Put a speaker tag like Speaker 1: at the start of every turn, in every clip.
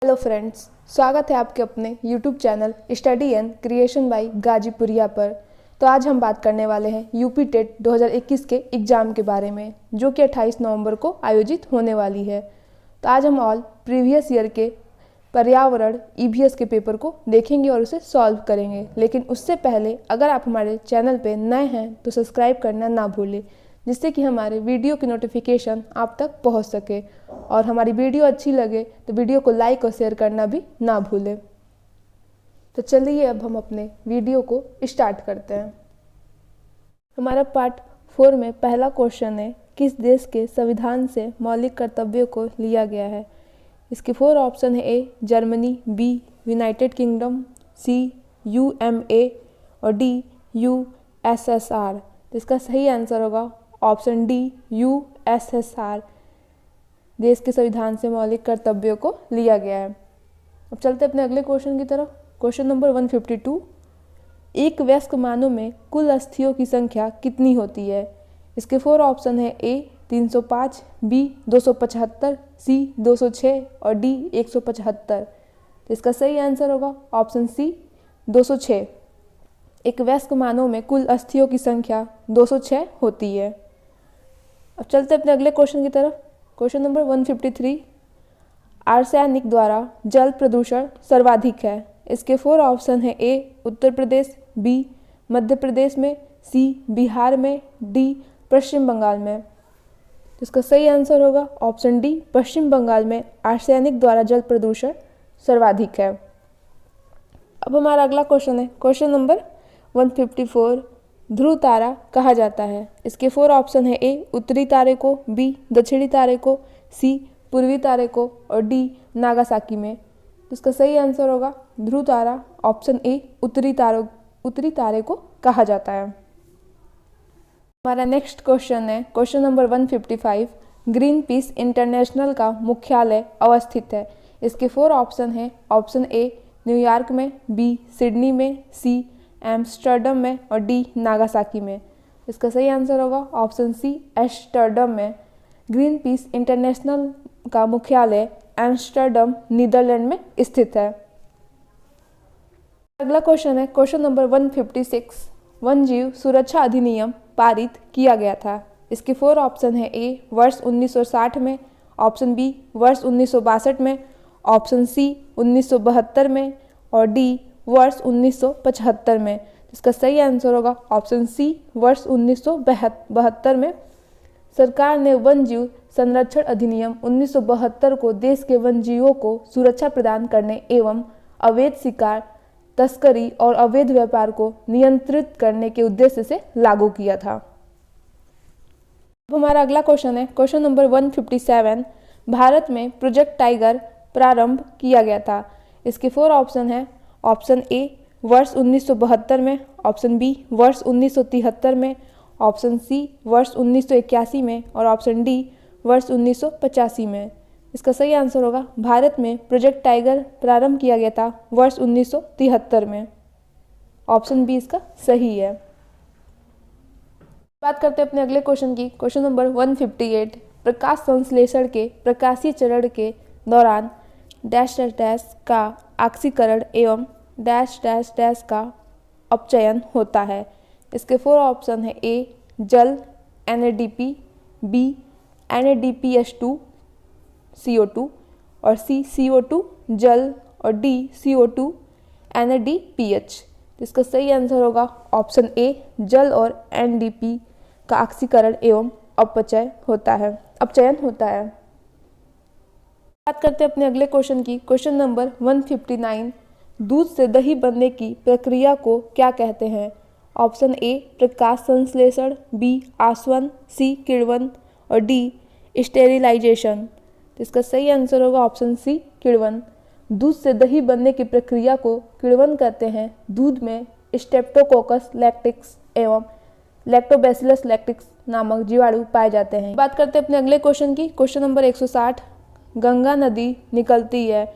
Speaker 1: Hello friends, स्वागत है आपके अपने YouTube channel study and creation by Ghazipuriya पर। तो आज हम बात करने वाले हैं यूपी टेट 2021 के एग्ज़ाम के बारे में, जो कि 28 नवंबर को आयोजित होने वाली है। तो आज हम ऑल प्रीवियस ईयर के पर्यावरण ईवीएस के पेपर को देखेंगे और उसे सॉल्व करेंगे। लेकिन उससे पहले अगर आप हमारे चैनल पर नए हैं तो सब्सक्राइब करना ना भूलें, जिससे कि हमारे वीडियो की नोटिफिकेशन आप तक पहुंच सके। और हमारी वीडियो अच्छी लगे तो वीडियो को लाइक और शेयर करना भी ना भूलें। तो चलिए अब हम अपने वीडियो को स्टार्ट करते हैं। हमारा पार्ट 4 में पहला क्वेश्चन है, किस देश के संविधान से मौलिक कर्तव्यों को लिया गया है। इसके 4 ऑप्शन है: A Germany, be united kingdom, सी यूएमए और डी यूएसएसआर। तो इसका सही आंसर होगा ऑप्शन डी यूएसएसआर। देश के संविधान से मौलिक कर्तव्यों को लिया गया है। अब चलते अपने अगले क्वेश्चन की तरफ। क्वेश्चन नंबर 152, एक वयस्क मानव में कुल अस्थियों की संख्या कितनी होती है। इसके 4 ऑप्शन है: ए 305, बी 275, सी 206 और डी 175। तो इसका सही आंसर होगा ऑप्शन सी 206। एक वयस्क मानव में कुल अस्थियों की संख्या 206 होती है। अब चलते अपने अगले क्वेश्चन की तरफ। क्वेश्चन नंबर 153, आर्सेनिक द्वारा जल प्रदूषण सर्वाधिक है। इसके 4 ऑप्शन है: ए उत्तर प्रदेश, बी मध्य प्रदेश में, सी बिहार में, डी पश्चिम बंगाल में। तो इसका सही आंसर होगा ऑप्शन डी, पश्चिम बंगाल में आर्सेनिक द्वारा जल प्रदूषण सर्वाधिक है। अब हमारा अगला क्वेश्चन है क्वेश्चन नंबर 154, ध्रुव तारा कहा जाता है। इसके 4 ऑप्शन है: ए उत्तरी तारे को, बी दक्षिणी तारे को, सी पूर्वी तारे को और डी नागासाकी में। तो इसका सही आंसर होगा ध्रुव तारा, ऑप्शन ए उत्तरी तारे को कहा जाता है। हमारा नेक्स्ट क्वेश्चन है question number 155, green peas international का मुख्यालय अवस्थित है। इसके 4 ऑप्शन है: ऑप्शन ए न्यूयॉर्क में, बी सिडनी में, सी एम्स्टर्डम में और डी नागासाकी में। इसका सही आंसर होगा ऑप्शन सी एम्स्टर्डम में। ग्रीन पीस इंटरनेशनल का मुख्यालय एम्स्टर्डम नीदरलैंड में स्थित है। अगला क्वेश्चन है क्वेश्चन नंबर 156, वन जीव सुरक्षा अधिनियम पारित किया गया था। इसके 4 ऑप्शन है: ए वर्ष 1960 में, ऑप्शन बी वर्ष 1962 में, ऑप्शन सी 1972 में और डी वर्ष 1975 में। इसका सही आंसर होगा ऑप्शन सी वर्ष 1972 में। सरकार ने वन जीव संरक्षण अधिनियम 1972 को देश के वन जीवों को सुरक्षा प्रदान करने एवं अवैध शिकार, तस्करी और अवैध व्यापार को नियंत्रित करने के उद्देश्य से लागू किया था। अब हमारा अगला क्वेश्चन है क्वेश्चन नंबर 157, भारत में प्रोजेक्ट टाइगर प्रारंभ किया गया था। इसके 4 ऑप्शन है: ऑप्शन ए वर्ष 1972 में, ऑप्शन बी वर्ष 1973 में, ऑप्शन सी वर्ष 1981 में और ऑप्शन डी वर्ष 1985 में। इसका सही आंसर होगा भारत में प्रोजेक्ट टाइगर प्रारंभ किया गया था वर्ष 1973 में। ऑप्शन बी इसका सही है। बात करते हैं अपने अगले क्वेश्चन की। क्वेश्चन नंबर 158, प्रकाश संश्लेषण के प्रकाशीय चरण के दौरान डैश डैश डैश का ऑक्सीकरण एवं डैश डैश डैश का अपचयन होता है। इसके 4 ऑप्शन है: ए जल NADP, बी NADPH2 CO2 और सी CO2 जल और डी CO2 NADPH। इसका सही आंसर होगा ऑप्शन ए जल और NDP का ऑक्सीकरण एवं अपचयन होता है। बात करते हैं अपने अगले क्वेश्चन की। क्वेश्चन नंबर 159, दूध से दही बनने की प्रक्रिया को क्या कहते हैं। ऑप्शन ए प्रकाश संश्लेषण, बी आसवन, सी किण्वन और डी स्टेरिलाइजेशन। तो इसका सही आंसर होगा ऑप्शन सी किण्वन। दूध से दही बनने की प्रक्रिया को किण्वन कहते हैं। दूध में स्ट्रेप्टोकोकस लैक्टिक्स एवं लैक्टोबैसिलस लैक्टिक्स नामक जीवाणु पाए जाते हैं। बात करते हैं अपने अगले क्वेश्चन की। क्वेश्चन नंबर 160, गंगा नदी निकलती है।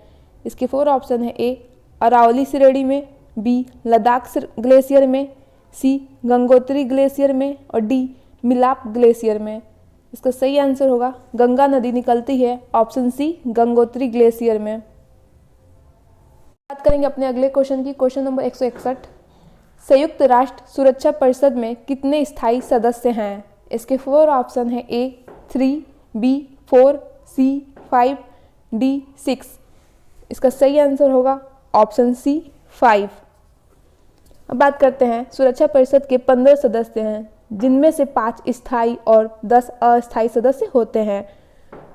Speaker 1: इसके 4 ऑप्शन है: ए अरावली श्रेणी में, बी लद्दाख ग्लेशियर में, सी गंगोत्री ग्लेशियर में और डी मिलाप ग्लेशियर में। इसका सही आंसर होगा गंगा नदी निकलती है ऑप्शन सी गंगोत्री ग्लेशियर में। बात करेंगे अपने अगले क्वेश्चन की, क्वेश्चन नंबर 161। संयुक्त राष्ट्र सुरक्षा परिषद में कितने स्थायी सदस्य हैं? इसके 4 ऑप्शन हैं, A 3, B 4, C 5, D 6। इसका सही आंसर होगा ऑप्शन C 5। अब बात करते हैं, सुरक्षा परिषद के 15 सदस्य हैं, जिनमें से 5 स्थायी और 10 अस्थायी सदस्य होते हैं।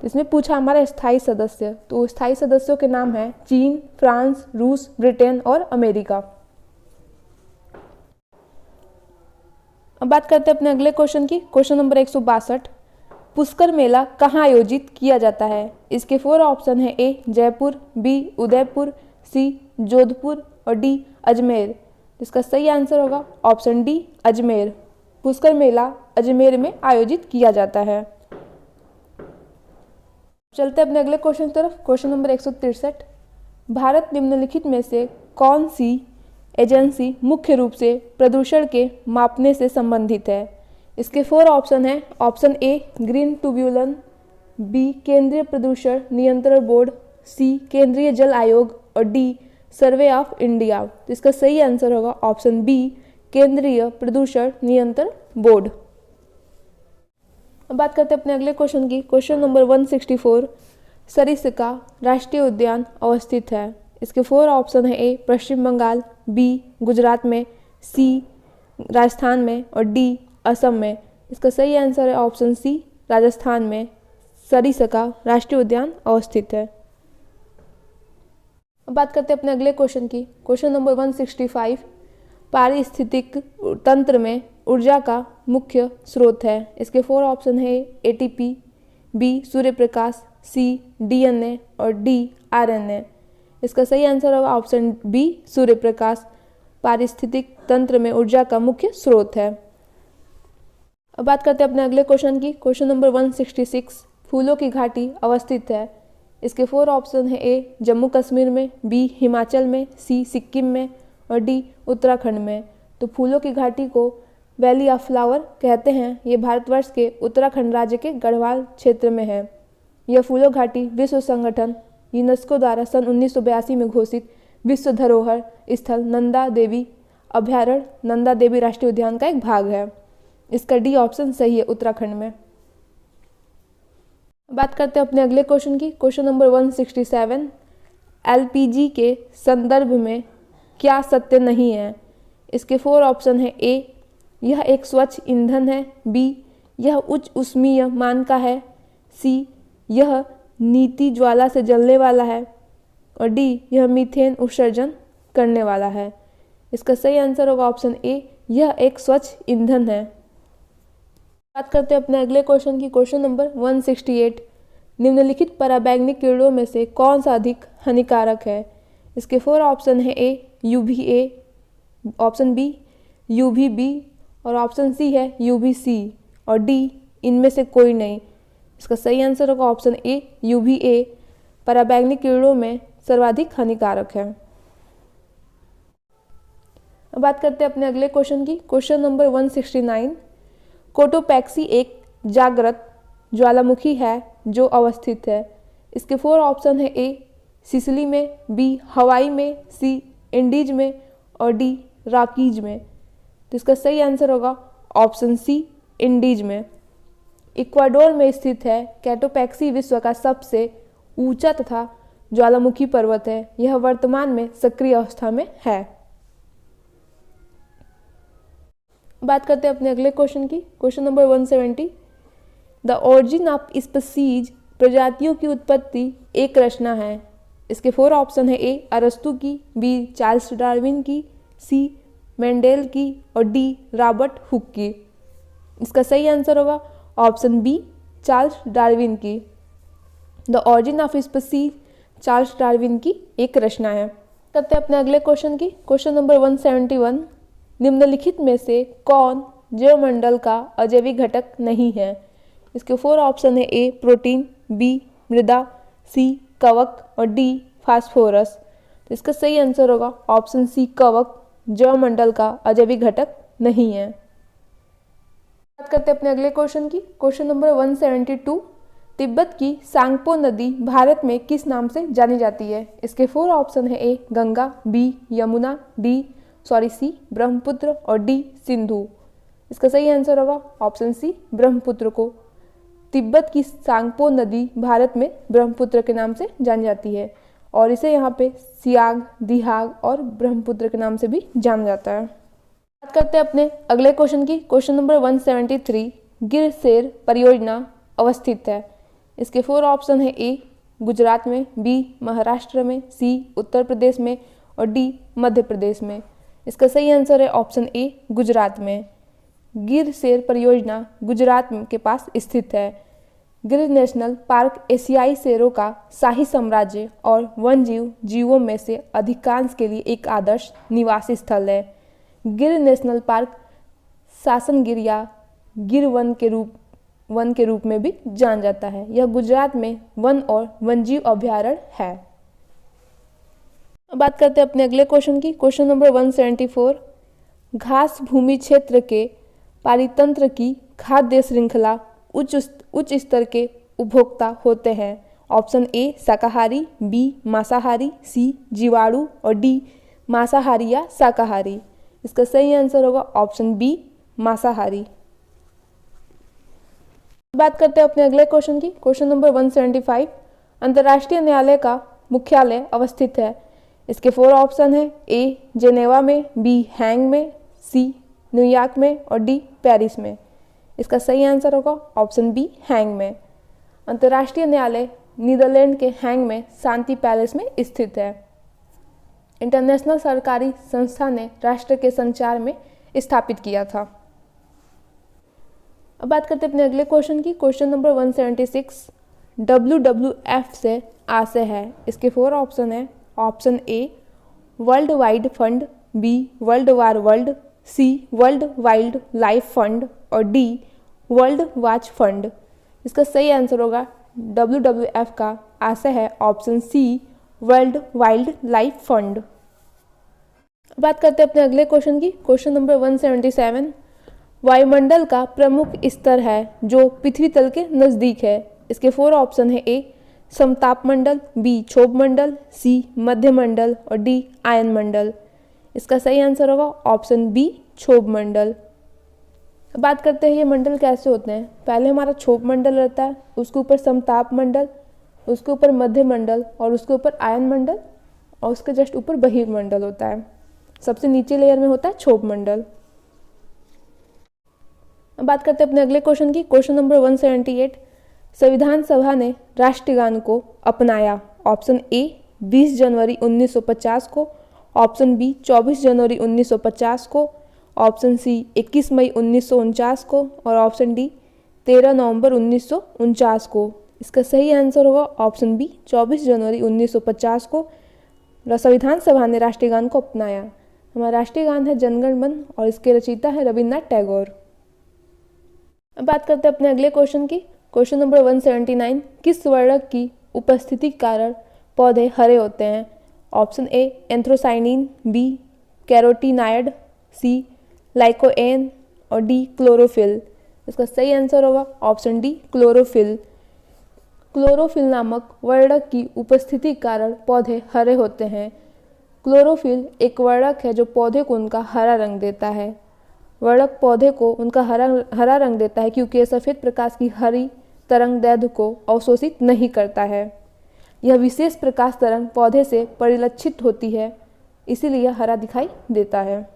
Speaker 1: इसमें पूछा हमारा स्थायी सदस्य, तो स्थायी सदस्यों के नाम हैं चीन, फ्रांस, रूस, ब्रिटेन और अमेरिका। अब बात करते हैं अपने अगले क्वेश्चन की, क्वेश्चन नंबर 162। पुष्कर मेला कहाँ आयोजित किया जाता है? इसके 4 ऑप्शन हैं, A Jaipur, B Udaipur, C Jodhpur और D अजमेर। इसका सही आंसर होगा ऑप्शन D अजमेर। पुष्कर मेला अजमेर में आयोजित किया जाता है। चलते अपने अगले क्वेश्चन की तरफ, क्वेश्चन नंबर 163। भारत निम्नलिखित में से कौन सी एजेंसी मुख्य रूप से प्रदूषण के मापने से संबंधित है? इसके 4 ऑप्शन हैं, option A green tribunal, B केंद्रीय प्रदूषण नियंत्रण बोर्ड, C केंद्रीय जल आयोग और D सर्वे ऑफ इंडिया। तो इसका सही आंसर होगा ऑप्शन B केंद्रीय प्रदूषण नियंत्रण बोर्ड। अब बात करते हैं अपने अगले क्वेश्चन की, क्वेश्चन नंबर 164। सरिस्का राष्ट्रीय उद्यान अवस्थित है? इसके 4 ऑप्शन है, A Paschim Bengal, B Gujarat में, C राजस्थान में और D असम में। इसका सही आंसर है ऑप्शन C राजस्थान में सरिस्का राष्ट्रीय उद्यान अवस्थित है। अब बात करते हैं अपने अगले क्वेश्चन की, क्वेश्चन नंबर 165। पारिस्थितिक तंत्र में ऊर्जा का मुख्य स्रोत है? इसके 4 ऑप्शन है, ATP, B Surya Prakash, C DNA और D RNA। इसका सही आंसर होगा ऑप्शन B सूर्य प्रकाश पारिस्थितिक तंत्र में ऊर्जा का मुख्य स्रोत है। अब बात करते हैं अपने अगले क्वेश्चन की, क्वेश्चन नंबर 166। फूलों की घाटी अवस्थित है? इसके 4 ऑप्शन है, A जम्मू कश्मीर में, B हिमाचल में, C सिक्किम में और D उत्तराखंड में। तो फूलों की घाटी को वैली ऑफ फ्लावर कहते हैं। ये भारतवर्ष के उत्तराखंड राज्य के गढ़वाल क्षेत्र में है। यह फूलों घाटी विश्व संगठन यूनेस्को द्वारा सन 1982 में घोषित विश्व धरोहर स्थल नंदा देवी अभयारण्य नंदा देवी राष्ट्रीय उद्यान का एक भाग है। इसका D ऑप्शन सही है, उत्तराखंड में। बात करते हैं अपने अगले क्वेश्चन की, क्वेश्चन नंबर 167। LPG के संदर्भ में क्या सत्य नहीं है? इसके 4 ऑप्शन है, A यह एक स्वच्छ ईंधन है, B यह उच्च ऊष्मीय मान का है, C यह नीति ज्वाला से जलने वाला है और D यह मीथेन उत्सर्जन करने वाला है। इसका सही आंसर होगा ऑप्शन A यह एक स्वच्छ ईंधन है। बात करते हैं अपने अगले क्वेश्चन की, क्वेश्चन नंबर 168। निम्नलिखित पराबैंगनी किरणों में से कौन सा अधिक हानिकारक है? इसके 4 ऑप्शन है, A UVA, option B UVB और ऑप्शन C है UVC और D इनमें से कोई नहीं। इसका सही आंसर होगा ऑप्शन A UVA पराबैंगनी किरणों में सर्वाधिक हानिकारक है। अब बात करते हैं अपने अगले क्वेश्चन की, क्वेश्चन नंबर 169। कोटोपैक्सी एक जागृत ज्वालामुखी है जो अवस्थित है? इसके 4 ऑप्शन है, A सिसिली में, B हवाई में, C इंडीज में और D रॉकीज में। तो इसका सही आंसर होगा ऑप्शन C इंडीज में। इक्वाडोर में स्थित है। कोटोपैक्सी विश्व का सबसे ऊंचा तथा ज्वालामुखी पर्वत है। यह वर्तमान में सक्रिय अवस्था में है। बात करते हैं अपने अगले क्वेश्चन की, question number 170। The origin of species प्रजातियों की उत्पत्ति एक रचना है। इसके 4 ऑप्शन है, A अरस्तु की, B चार्ल्स डार्विन की, C मेंडेल की और D रॉबर्ट हुक की। इसका सही आंसर होगा ऑप्शन B चार्ल्स डार्विन की। The origin of species Charles Darwin की एक रचना है। करते हैं अपने अगले क्वेश्चन की, क्वेश्चन नंबर 171। निम्नलिखित में से कौन जैवमंडल का अजैविक घटक नहीं है? इसके 4 ऑप्शन है, A प्रोटीन, B मृदा, C कवक और D फास्फोरस। तो इसका सही आंसर होगा ऑप्शन C कवक जैवमंडल का अजैविक घटक नहीं है। बात करते हैं अपने अगले क्वेश्चन की, क्वेश्चन नंबर 172। तिब्बत की सांगपो नदी भारत में किस नाम से जानी जाती है? इसके 4 ऑप्शन है। ए गंगा, बी यमुना, सी ब्रह्मपुत्र और डी सिंधु। इसका सही आंसर होगा ऑप्शन सी ब्रह्मपुत्र को। तिब्बत की सांगपो नदी भारत में ब्रह्मपुत्र के नाम से जानी जाती है और इसे यहाँ पे सियाग, दिहाग और ब्रह्मपुत्र के नाम से भी जाना जाता है। बात करते हैं अपने अगले क्वेश्चन की। क्वेश्चन नंबर 173, गिर सेर परियोजना अवस्थित है। इसके 4 ऑप्शन है। ए गुजरात में, बी महाराष्ट्र में, सी उत्तर प्रदेश में और डी मध्य प्रदेश में। इसका सही आंसर है ऑप्शन ए गुजरात में। गिर सेर परियोजना गुजरात के पास स्थित है। गिर नेशनल पार्क एशियाई शेरों का शाही साम्राज्य और वन्यजीव जीवों में से अधिकांश के लिए एक आदर्श निवासी स्थल है। गिर नेशनल पार्क शासन गिर या गिर वन के रूप में भी जाना जाता है। यह गुजरात में वन और वन्यजीव अभयारण्य है। अब बात करते हैं अपने अगले क्वेश्चन की। क्वेश्चन नंबर 174, घास भूमि क्षेत्र के पारितंत्र की खाद्य श्रृंखला उच्च स्तर के उपभोक्ता होते हैं। ऑप्शन ए शाकाहारी, बी मांसाहारी, सी जीवाणु और डी मांसाहारी या शाकाहारी। इसका सही आंसर होगा ऑप्शन बी मांसाहारी। बात करते हैं अपने अगले क्वेश्चन की। क्वेश्चन नंबर 175, अंतर्राष्ट्रीय न्यायालय का मुख्यालय अवस्थित है। इसके 4 ऑप्शन है। ए जेनेवा में, बी हैंग में, सी न्यूयॉर्क में और डी पेरिस में। इसका सही आंसर होगा ऑप्शन बी हैंग में। अंतर्राष्ट्रीय न्यायालय नीदरलैंड के हैंग में शांति पैलेस में स्थित है। इंटरनेशनल सरकारी संस्था ने राष्ट्र के संचार में स्थापित किया था। अब बात करते हैं अपने अगले क्वेश्चन की। क्वेश्चन नंबर 176, WWF से आशय है। इसके 4 ऑप्शन है। Option A world wide fund, B world war world, C world wildlife fund और डी वर्ल्ड वाच फंड। इसका सही आंसर होगा WWF का आशय है option C world wildlife fund. बात करते हैं अपने अगले क्वेश्चन की। क्वेश्चन नंबर 177, वायुमंडल का प्रमुख स्तर है जो पृथ्वी तल के नज़दीक है। इसके 4 ऑप्शन है। ए समताप मंडल, बी क्षोभ मंडल, सी मध्य मंडल और डी आयन मंडल। इसका सही आंसर होगा ऑप्शन बी क्षोभ मंडल। बात करते हैं ये मंडल कैसे होते हैं। पहले हमारा क्षोभ मंडल रहता है, उसके ऊपर समताप मंडल, उसके ऊपर मध्य मंडल और उसके ऊपर आयन मंडल और उसके जस्ट ऊपर बहिर्मंडल होता है। सबसे नीचे लेयर में होता है क्षोभ मंडल। अब बात करते हैं अपने अगले क्वेश्चन की। क्वेश्चन नंबर 178, संविधान सभा ने राष्ट्रगान को अपनाया। ऑप्शन ए 20 जनवरी 1950 को, ऑप्शन बी 24 जनवरी 1950 को, ऑप्शन सी 21 मई 1949 को और ऑप्शन डी 13 नवंबर 1949 को। इसका सही आंसर होगा ऑप्शन बी 24 जनवरी 1950 को संविधान सभा ने राष्ट्रीय गान को अपनाया। हमारा राष्ट्रीय गान है जनगण मन और इसके रचयिता है रविन्द्रनाथ टैगोर। अब बात करते हैं अपने अगले क्वेश्चन की। क्वेश्चन नंबर 179, किस वर्णक की उपस्थिति के कारण पौधे हरे होते हैं। ऑप्शन ए एंथ्रोसाइनिन, बी कैरोटीनाइड, सी लाइकोएन और डी क्लोरोफिल। इसका सही आंसर होगा ऑप्शन डी क्लोरोफिल। क्लोरोफिल नामक वर्णक की उपस्थिति के कारण पौधे हरे होते हैं। क्लोरोफिल एक वर्णक है जो पौधे को उनका हरा रंग देता है। वर्णक पौधे को उनका हरा रंग देता है क्योंकि यह सफ़ेद प्रकाश की हरी तरंग दैर्ध्य को अवशोषित नहीं करता है। यह विशेष प्रकाश तरंग पौधे से परिलक्षित होती है, इसीलिए यह हरा दिखाई देता है।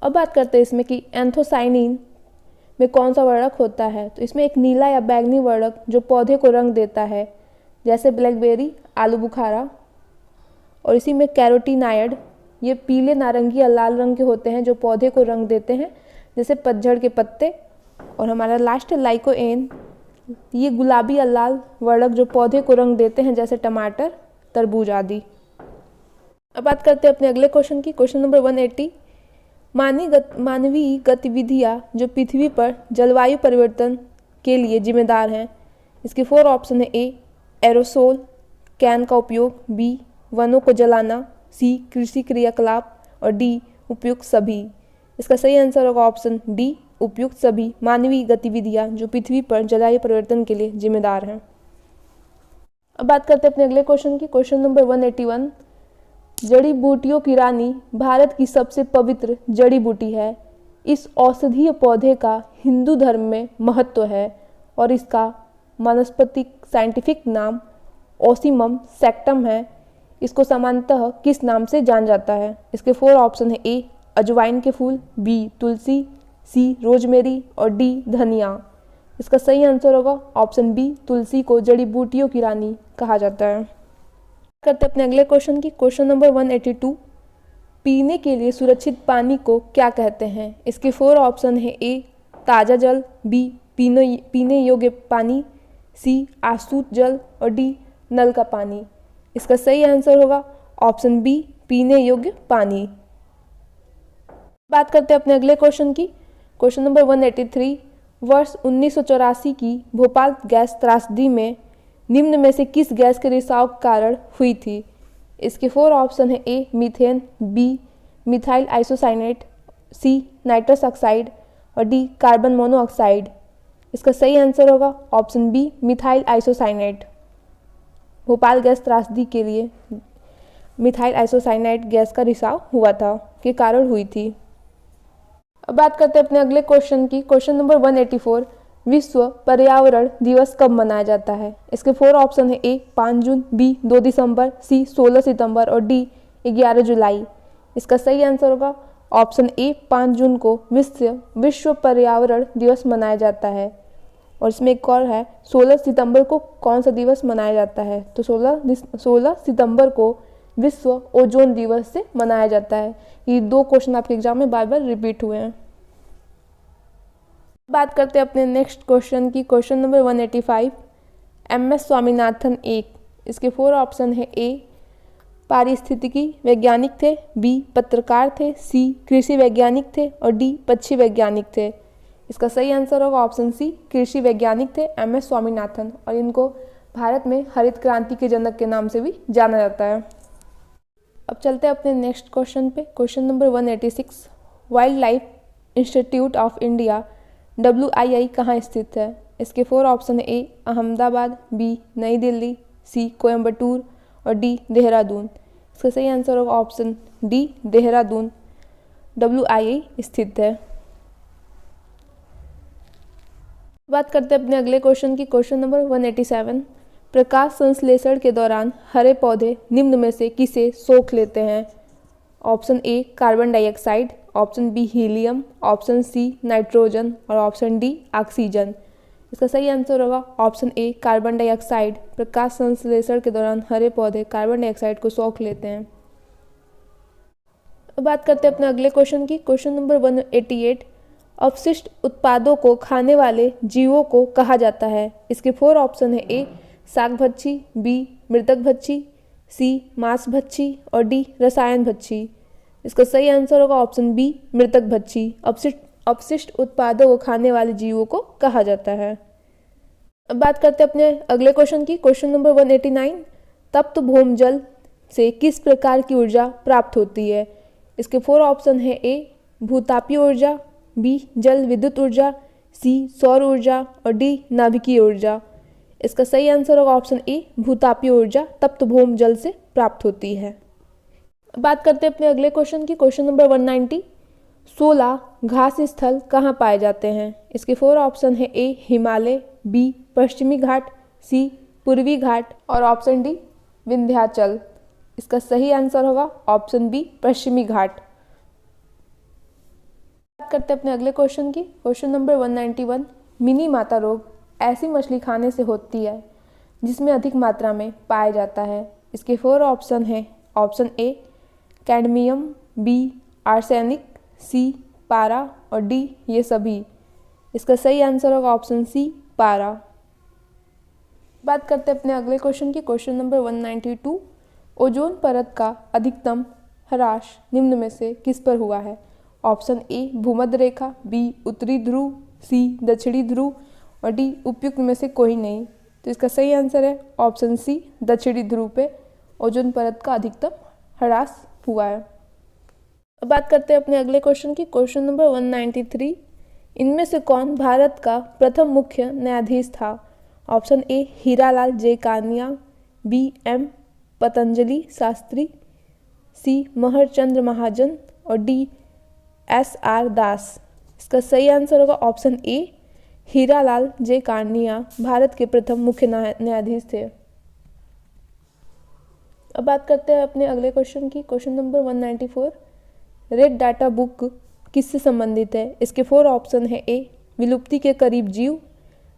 Speaker 1: अब बात करते हैं इसमें कि एंथोसाइनिन में कौन सा वर्णक होता है। तो इसमें एक नीला या बैंगनी वर्णक जो पौधे को रंग देता है, जैसे ब्लैकबेरी, आलू बुखारा। और इसी में कैरोटीनाइड, ये पीले, नारंगी या लाल रंग के होते हैं जो पौधे को रंग देते हैं, जैसे पतझड़ के पत्ते। और हमारा लास्ट है लाइकोएन, ये गुलाबी या लाल वर्णक जो पौधे को रंग देते हैं, जैसे टमाटर, तरबूज आदि। अब बात करते हैं अपने अगले क्वेश्चन की। क्वेश्चन नंबर 180, मानवीय गतिविधियाँ जो पृथ्वी पर जलवायु परिवर्तन के लिए जिम्मेदार हैं। इसके 4 ऑप्शन है। ए एरोसोल कैन का उपयोग, बी वनों को जलाना, सी कृषि क्रियाकलाप और डी उपयुक्त सभी। इसका सही आंसर होगा ऑप्शन डी उपयुक्त सभी मानवीय गतिविधियां जो पृथ्वी पर जलवायु परिवर्तन के लिए जिम्मेदार हैं। अब बात करते हैं अपने अगले क्वेश्चन की। क्वेश्चन नंबर 181, जड़ी बूटियों की रानी भारत की सबसे पवित्र जड़ी बूटी है। इस औषधीय पौधे का हिंदू धर्म में महत्व है और इसका वानस्पतिक साइंटिफिक नाम ओसिमम सैक्टम है। इसको सामान्यतः किस नाम से जाना जाता है? इसके 4 ऑप्शन है। ए अजवाइन के फूल, बी तुलसी, सी रोजमेरी और डी धनिया। इसका सही आंसर होगा ऑप्शन बी, तुलसी को जड़ी बूटियों की रानी कहा जाता है। करते अपने अगले क्वेश्चन की। क्वेश्चन नंबर 182, पीने के लिए सुरक्षित पानी को क्या कहते हैं? इसके 4 ऑप्शन है। ए ताज़ा जल, बी पीने योग्य पानी, सी आशुद्ध जल और डी नल का पानी। इसका सही आंसर होगा ऑप्शन बी, पीने योग्य पानी। बात करते हैं अपने अगले क्वेश्चन की। क्वेश्चन नंबर 183, वर्ष 1984 की भोपाल गैस त्रासदी में निम्न में से किस गैस के रिसाव के कारण हुई थी? इसके 4 ऑप्शन है। A methane, B methyl isocyanate, C nitrous oxide और डी कार्बन मोनोऑक्साइड। इसका सही आंसर होगा option B, methyl isocyanate. Bhopal gas त्रासदी के लिए मिथाइल आइसोसाइनेट गैस का रिसाव हुआ था के कारण हुई थी। अब बात करते हैं अपने अगले क्वेश्चन की। क्वेश्चन नंबर 184, विश्व पर्यावरण दिवस कब मनाया जाता है? इसके 4 ऑप्शन है। ए 5 जून, बी 2 दिसंबर, सी 16 सितंबर और डी 11 जुलाई। इसका सही आंसर होगा ऑप्शन ए, 5 जून को विश्व पर्यावरण दिवस मनाया जाता है। और इसमें एक और है, 16 सितंबर को कौन सा दिवस मनाया जाता है? तो 16 सितंबर को विश्व ओजोन दिवस से मनाया जाता है। ये 2 क्वेश्चन आपके एग्जाम में बार बार रिपीट हुए हैं। बात करते हैं अपने नेक्स्ट क्वेश्चन की। Question number 185, M S. स्वामीनाथन एक। इसके 4 ऑप्शन है। ए पारिस्थितिकी वैज्ञानिक थे, बी पत्रकार थे, सी कृषि वैज्ञानिक थे और डी पक्षी वैज्ञानिक थे। इसका सही आंसर होगा ऑप्शन सी, कृषि वैज्ञानिक थे एम.एस. स्वामीनाथन, और इनको भारत में हरित क्रांति के जनक के नाम से भी जाना जाता है। अब चलते हैं अपने नेक्स्ट क्वेश्चन पे। Question number 186, wild life institute of India WII कहाँ स्थित है? इसके 4 ऑप्शन है। ए अहमदाबाद, बी नई दिल्ली, सी कोयम्बटूर और डी देहरादून। इसका सही आंसर होगा ऑप्शन डी, देहरादून WII स्थित है। बात करते हैं अपने अगले क्वेश्चन की। क्वेश्चन नंबर 187, प्रकाश संश्लेषण के दौरान हरे पौधे निम्न में से किसे सोख लेते हैं? Option A carbon dioxide, option B helium, option C nitrogen और ऑप्शन डी ऑक्सीजन। इसका सही आंसर होगा ऑप्शन ए कार्बन डाइऑक्साइड। प्रकाश संश्लेषण के दौरान हरे पौधे कार्बन डाइऑक्साइड को सोख लेते हैं। अब बात करते हैं अपने अगले क्वेश्चन की। क्वेश्चन नंबर 188, अपशिष्ट उत्पादों को खाने वाले जीवों को कहा जाता है? इसके 4 ऑप्शन है। ए शाकभक्षी, बी मृतक भक्षी, सी मांस भक्षी और डी रसायन भक्षी। इसका सही आंसर होगा ऑप्शन बी, मृतक भक्षी। अपशिष्ट उत्पादों को खाने वाले जीवों को कहा जाता है। अब बात करते हैं अपने अगले क्वेश्चन की। क्वेश्चन नंबर 189, तप्त भौम जल से किस प्रकार की ऊर्जा प्राप्त होती है? इसके 4 ऑप्शन है। ए भूतापीय ऊर्जा, बी जल विद्युत ऊर्जा, सी सौर ऊर्जा और डी नाभिकीय ऊर्जा। इसका सही आंसर होगा ऑप्शन ए, भूतापीय ऊर्जा तप्त भौम जल से प्राप्त होती है। बात करते हैं अपने अगले क्वेश्चन की। क्वेश्चन नंबर 190, 16 घास स्थल कहाँ पाए जाते हैं? इसके 4 ऑप्शन है। ए हिमालय, बी पश्चिमी घाट, सी पूर्वी घाट और ऑप्शन डी विंध्याचल। इसका सही आंसर होगा ऑप्शन बी, पश्चिमी घाट। बात करते हैं अपने अगले क्वेश्चन की। क्वेश्चन नंबर 191, मिनी माता रोग ऐसी मछली खाने से होती है जिसमें अधिक मात्रा में पाया जाता है। इसके 4 ऑप्शन है। Option A cadmium, B arsenic, C पारा और डी ये सभी। इसका सही आंसर होगा ऑप्शन सी, पारा। बात करते हैं अपने अगले क्वेश्चन की। क्वेश्चन नंबर 192, ओजोन परत का अधिकतम ह्रास निम्न में से किस पर हुआ है? ऑप्शन ए भूमध्य रेखा, बी उत्तरी ध्रुव, सी दक्षिणी ध्रुव और डी उपयुक्त में से कोई नहीं। तो इसका सही आंसर है ऑप्शन सी, दक्षिणी ध्रुव पे ओजोन परत का अधिकतम ह्रास हुआ है। अब बात करते हैं अपने अगले क्वेश्चन की। क्वेश्चन नंबर 193, इनमें से कौन भारत का प्रथम मुख्य न्यायाधीश था? Option A Hiralal J Kania, B M Patanjali Shastri, C Mehrchand Mahajan और डी एस आर दास। इसका सही आंसर होगा option A Hiralal J Kania Bharat के प्रथम मुख्य न्यायाधीश थे। अब बात करते हैं अपने अगले क्वेश्चन की। Question number 194, red data book किससे संबंधित है? इसके 4 ऑप्शन है। ए विलुप्ति के करीब जीव,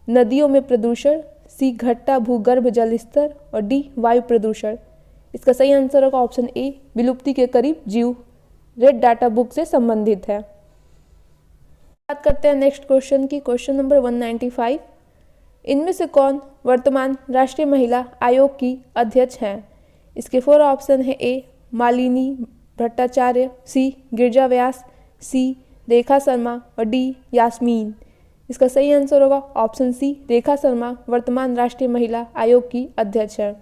Speaker 1: नदियों में प्रदूषण, सी घटता भूगर्भ जल स्तर और डी वायु प्रदूषण। इसका सही आंसर होगा ऑप्शन ए विलुप्ति के करीब जीव रेड डाटा बुक से संबंधित है। बात करते हैं नेक्स्ट क्वेश्चन की। क्वेश्चन नंबर 195, इनमें से कौन वर्तमान राष्ट्रीय महिला आयोग की अध्यक्ष हैं? इसके 4 ऑप्शन है। ए मालिनी भट्टाचार्य, सी गिरिजा व्यास, सी रेखा शर्मा और डी यास्मीन। इसका सही आंसर होगा ऑप्शन सी रेखा शर्मा वर्तमान राष्ट्रीय महिला आयोग की अध्यक्ष है।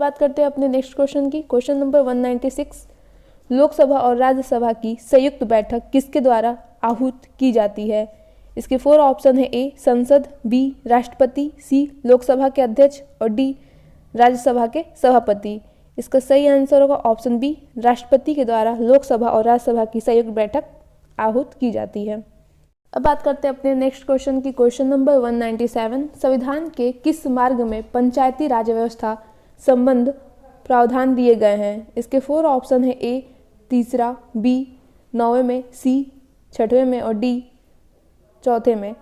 Speaker 1: बात करते हैं अपने नेक्स्ट क्वेश्चन की। क्वेश्चन नंबर 196, लोकसभा और राज्यसभा की संयुक्त बैठक किसके द्वारा आहूत की जाती है? इसके 4 ऑप्शन है। ए संसद, बी राष्ट्रपति, सी लोकसभा के अध्यक्ष और डी राज्यसभा के सभापति। इसका सही आंसर होगा ऑप्शन बी राष्ट्रपति के द्वारा लोकसभा और राज्यसभा की संयुक्त बैठक आहूत की जाती है। अब बात करते हैं अपने नेक्स्ट क्वेश्चन की। क्वेश्चन नंबर 197, संविधान के किस मार्ग में पंचायती राज व्यवस्था संबंध प्रावधान दिए गए हैं? इसके 4 ऑप्शन है। ए तीसरा, बी 9वें में, सी 6वें में और डी 4थे में।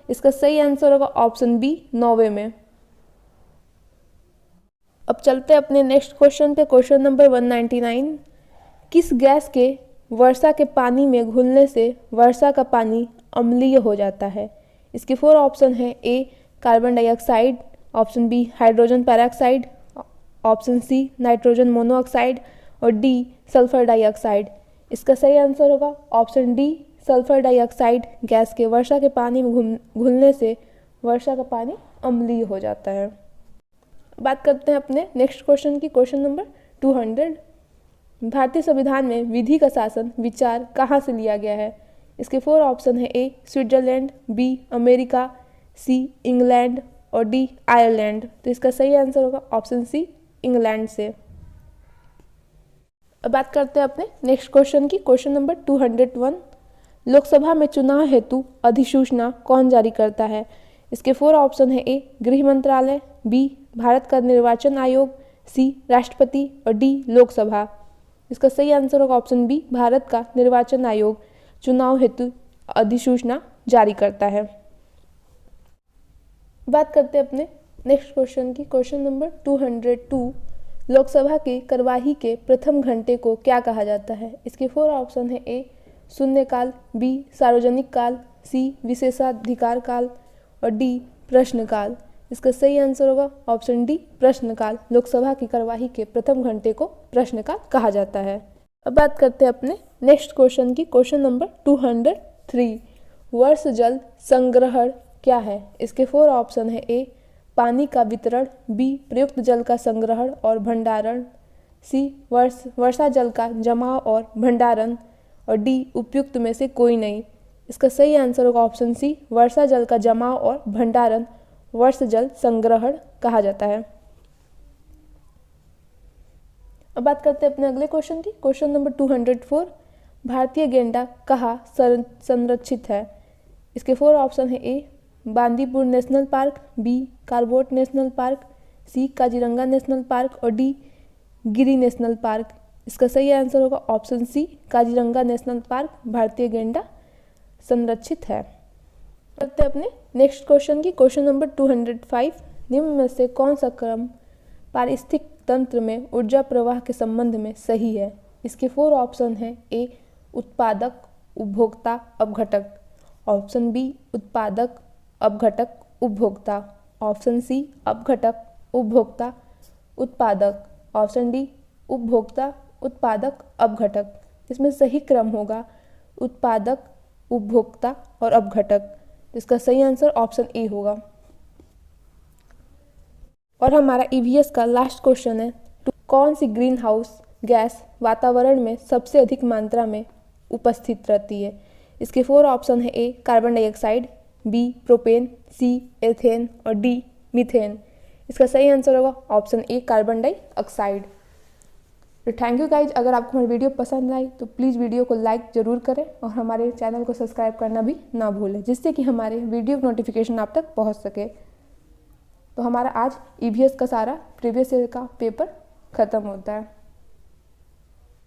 Speaker 1: इसका सही आंसर होगा ऑप्शन बी 9वें में। अब चलते हैं अपने नेक्स्ट क्वेश्चन पे। क्वेश्चन नंबर 199, किस गैस के वर्षा के पानी में घुलने से वर्षा का पानी अम्लीय हो जाता है? इसके 4 ऑप्शन है। A carbon dioxide, option B hydrogen peroxide, option C nitrogen monoxide और डी सल्फर डाइऑक्साइड। इसका सही आंसर होगा option D sulphur dioxide gas के वर्षा के पानी में घुलने से वर्षा का पानी अम्लीय हो जाता है। बात करते हैं अपने नेक्स्ट क्वेश्चन की। क्वेश्चन नंबर 200, भारतीय संविधान में विधि का शासन विचार कहाँ से लिया गया है? इसके 4 ऑप्शन है। A Switzerland, B America, C England और डी आयरलैंड। तो इसका सही आंसर होगा ऑप्शन सी इंग्लैंड से। अब बात करते हैं अपने नेक्स्ट क्वेश्चन की। क्वेश्चन नंबर 201, लोकसभा में चुनाव हेतु अधिसूचना कौन जारी करता है? इसके 4 ऑप्शन है। ए गृह मंत्रालय, बी भारत का निर्वाचन आयोग, सी राष्ट्रपति और डी लोकसभा। इसका सही आंसर होगा ऑप्शन बी भारत का निर्वाचन आयोग चुनाव हेतु अधिसूचना जारी करता है। बात करते हैं अपने नेक्स्ट क्वेश्चन की। क्वेश्चन नंबर 202, लोकसभा की कार्यवाही के प्रथम घंटे को क्या कहा जाता है? इसके 4 ऑप्शन है। ए शून्यकाल, बी सार्वजनिक काल, सी विशेषाधिकार काल और डी प्रश्नकाल। इसका सही आंसर होगा ऑप्शन डी प्रश्नकाल। लोकसभा की कार्यवाही के प्रथम घंटे को प्रश्नकाल कहा जाता है। अब बात करते हैं अपने नेक्स्ट क्वेश्चन की। क्वेश्चन नंबर 203, वर्ष जल संग्रहण क्या है? इसके 4 ऑप्शन है। ए पानी का वितरण, बी प्रयुक्त जल का संग्रहण और भंडारण, सी वर्षा जल का जमाव और भंडारण और डी उपयुक्त में से कोई नहीं। इसका सही आंसर होगा ऑप्शन सी वर्षा जल का जमाव और भंडारण वर्ष जल संग्रहण कहा जाता है। अब बात करते हैं अपने अगले क्वेश्चन की। क्वेश्चन नंबर 204, भारतीय गैंडा कहाँ संरक्षित है? इसके 4 ऑप्शन है। A Bandipur national park, B Corbett national park, C Kaziranga national park और डी गिरी नेशनल पार्क। इसका सही आंसर होगा option C Kaziranga national park भारतीय गैंडा संरक्षित है। करते हैं अपने नेक्स्ट क्वेश्चन की। क्वेश्चन नंबर 205, निम्न में से कौन सा क्रम पारिस्थितिक तंत्र में ऊर्जा प्रवाह के संबंध में सही है? इसके 4 ऑप्शन है। ए उत्पादक, उपभोक्ता, अपघटक, ऑप्शन बी उत्पादक, अपघटक, उपभोक्ता, ऑप्शन सी अपघटक, उपभोक्ता, उत्पादक, ऑप्शन डी उपभोक्ता, उत्पादक, अपघटक। इसमें सही क्रम होगा उत्पादक, उपभोक्ता और अपघटक। इसका सही आंसर ऑप्शन ए होगा। और हमारा ईवीएस का लास्ट क्वेश्चन है, कौन सी ग्रीन हाउस गैस वातावरण में सबसे अधिक मात्रा में उपस्थित रहती है? इसके 4 ऑप्शन है: A carbon dioxide, B propane, C ethane और डी मीथेन। इसका सही आंसर होगा ऑप्शन ए कार्बन डाइऑक्साइड। तो थैंक यू गाइज, अगर आपको हमारी वीडियो पसंद आई तो प्लीज़ वीडियो को लाइक ज़रूर करें और हमारे चैनल को सब्सक्राइब करना भी ना भूलें, जिससे कि हमारे वीडियो नोटिफिकेशन आप तक पहुंच सके। तो हमारा आज ईवीएस का सारा प्रीवियस ईयर का पेपर ख़त्म होता है।